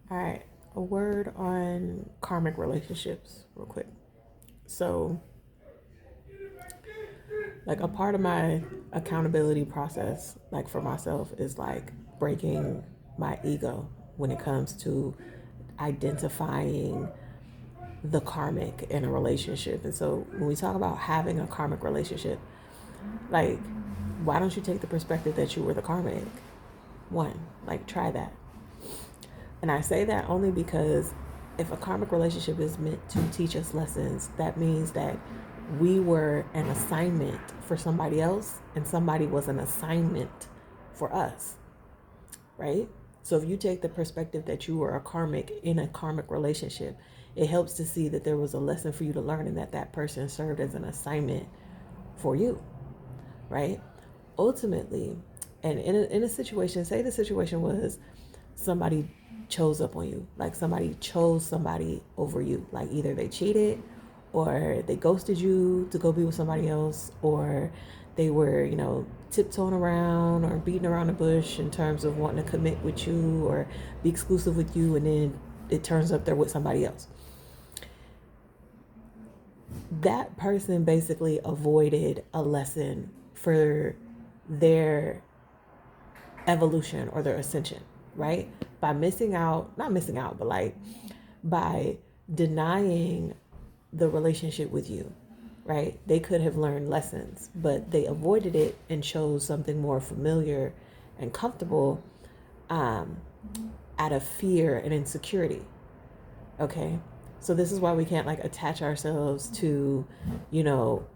All right, a word on karmic relationships, real quick. So, like, a part of my accountability process, like for myself, is like breaking my ego when it comes to identifying the karmic in a relationship. And so, when we talk about having a karmic relationship, like, why don't you take the perspective that you were the karmic one? Like, try that. And I say that only because if a karmic relationship is meant to teach us lessons, that means that we were an assignment for somebody else and somebody was an assignment for us, right? So if you take the perspective that you were a karmic in a karmic relationship, it helps to see that there was a lesson for you to learn and that that person served as an assignment for you, right? Ultimately, and in a situation, say the situation was somebody chose up on you, like somebody chose somebody over you, like either they cheated or they ghosted you to go be with somebody else, or they were, tiptoeing around or beating around the bush in terms of wanting to commit with you or be exclusive with you, and then it turns up they're with somebody else. That person basically avoided a lesson for their evolution or their ascension, right? By missing out, not missing out, but like by denying the relationship with you, right? They could have learned lessons, but they avoided it and chose something more familiar and comfortable, um, out of fear and insecurity. Okay. So this is why we can't like attach ourselves to, you know,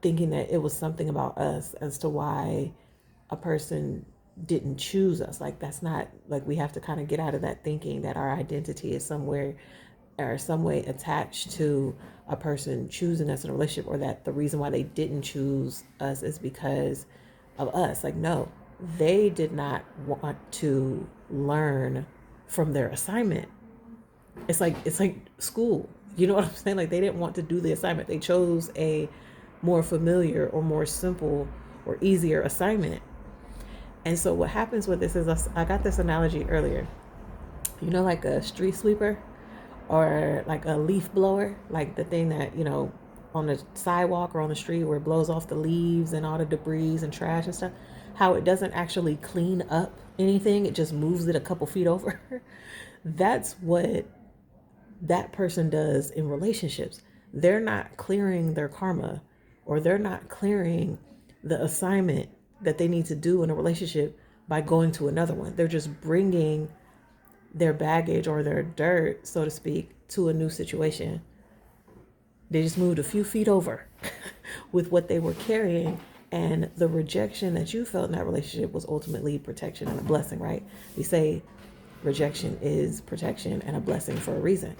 thinking that it was something about us as to why a person didn't choose us. Like that's not like we have to kind of get out of that thinking that our identity is somewhere or some way attached to a person choosing us in a relationship, or that the reason why they didn't choose us is because of us. Like no, they did not want to learn from their assignment. It's like school. You know what I'm saying? Like they didn't want to do the assignment. They chose a more familiar or more simple or easier assignment. And so what happens with this is I got this analogy earlier. Like a street sweeper or like a leaf blower, like the thing that, on the sidewalk or on the street where it blows off the leaves and all the debris and trash and stuff, how it doesn't actually clean up anything, it just moves it a couple feet over. That's what that person does in relationships. They're not clearing their karma, or they're not clearing the assignment that they need to do in a relationship by going to another one. They're just bringing their baggage or their dirt, so to speak, to a new situation. They just moved a few feet over with what they were carrying. And the rejection that you felt in that relationship was ultimately protection and a blessing, right? We say rejection is protection and a blessing for a reason,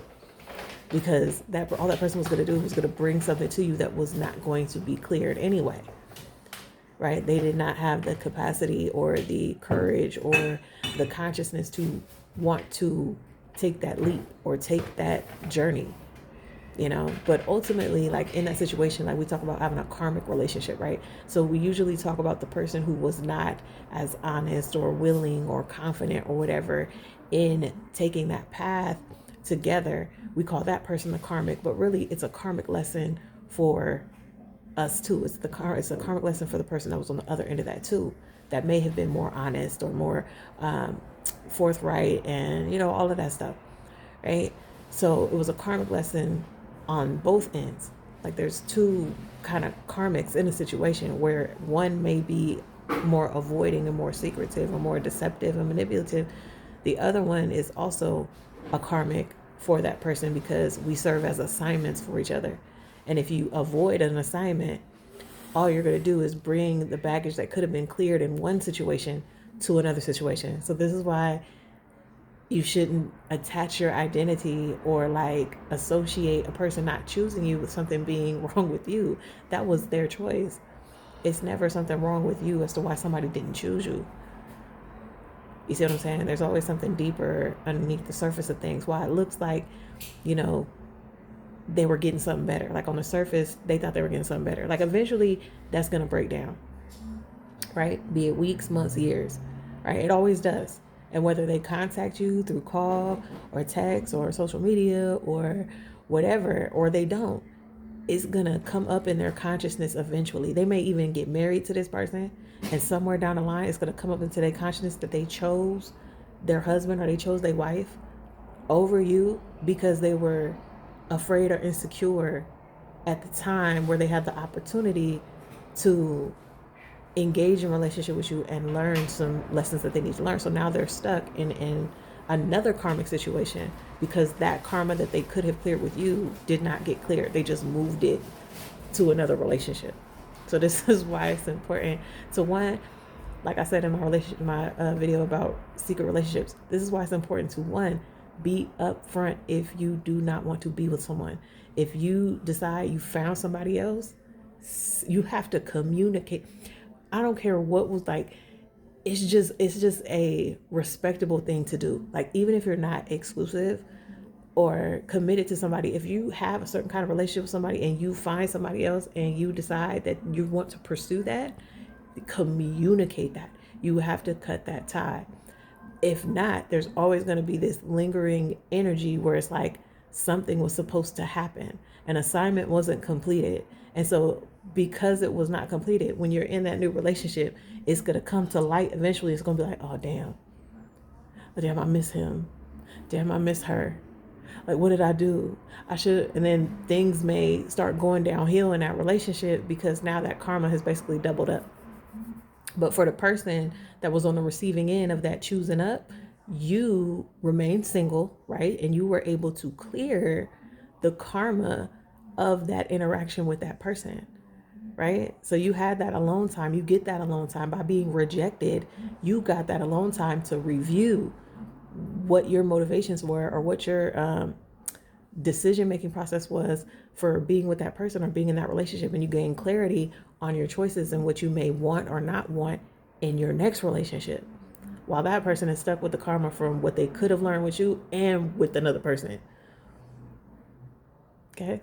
because that all that person was going to do was going to bring something to you that was not going to be cleared anyway, right? They did not have the capacity or the courage or the consciousness to want to take that leap or take that journey, But ultimately, like in that situation, like we talk about having a karmic relationship, right? So we usually talk about the person who was not as honest or willing or confident or whatever in taking that path together. We call that person the karmic, but really it's a karmic lesson for us too. It's a karmic lesson for the person that was on the other end of that too, that may have been more honest or more forthright and all of that stuff, right? So it was a karmic lesson on both ends. Like there's two kind of karmics in a situation where one may be more avoiding and more secretive or more deceptive and manipulative. The other one is also a karmic for that person because we serve as assignments for each other. And if you avoid an assignment, all you're going to do is bring the baggage that could have been cleared in one situation to another situation. So this is why you shouldn't attach your identity or like associate a person not choosing you with something being wrong with you. That was their choice. It's never something wrong with you as to why somebody didn't choose you. You see what I'm saying? There's always something deeper underneath the surface of things. Why it looks like, you know, they were getting something better. Like on the surface, they thought they were getting something better. Like eventually that's going to break down, right? Be it weeks, months, years, right? It always does. And whether they contact you through call or text or social media or whatever, or they don't, it's gonna come up in their consciousness eventually. They may even get married to this person, and somewhere down the line, it's gonna come up into their consciousness that they chose their husband or they chose their wife over you because they were afraid or insecure at the time where they had the opportunity to engage in relationship with you and learn some lessons that they need to learn. So now they're stuck in another karmic situation because that karma that they could have cleared with you did not get cleared. They just moved it to another relationship. So this is why it's important to, one, like I said in my video about secret relationships, this is why it's important to, one, be upfront if you do not want to be with someone. If you decide you found somebody else, you have to communicate. I don't care what was like. It's just a respectable thing to do. Like, even if you're not exclusive or committed to somebody, if you have a certain kind of relationship with somebody and you find somebody else and you decide that you want to pursue that, communicate that. You have to cut that tie. If not, there's always going to be this lingering energy where it's like something was supposed to happen, an assignment wasn't completed. And so because it was not completed, when you're in that new relationship, it's going to come to light eventually. It's going to be like, oh damn, I miss him, damn, I miss her, like, what did I do? I should. And then things may start going downhill in that relationship because now that karma has basically doubled up. But for the person that was on the receiving end of that choosing up, you remained single, right? And you were able to clear the karma of that interaction with that person, right? So you had that alone time. You get that alone time by being rejected. You got that alone time to review what your motivations were or what your decision-making process was for being with that person or being in that relationship, and you gain clarity on your choices and what you may want or not want in your next relationship, while that person is stuck with the karma from what they could have learned with you and with another person. Okay.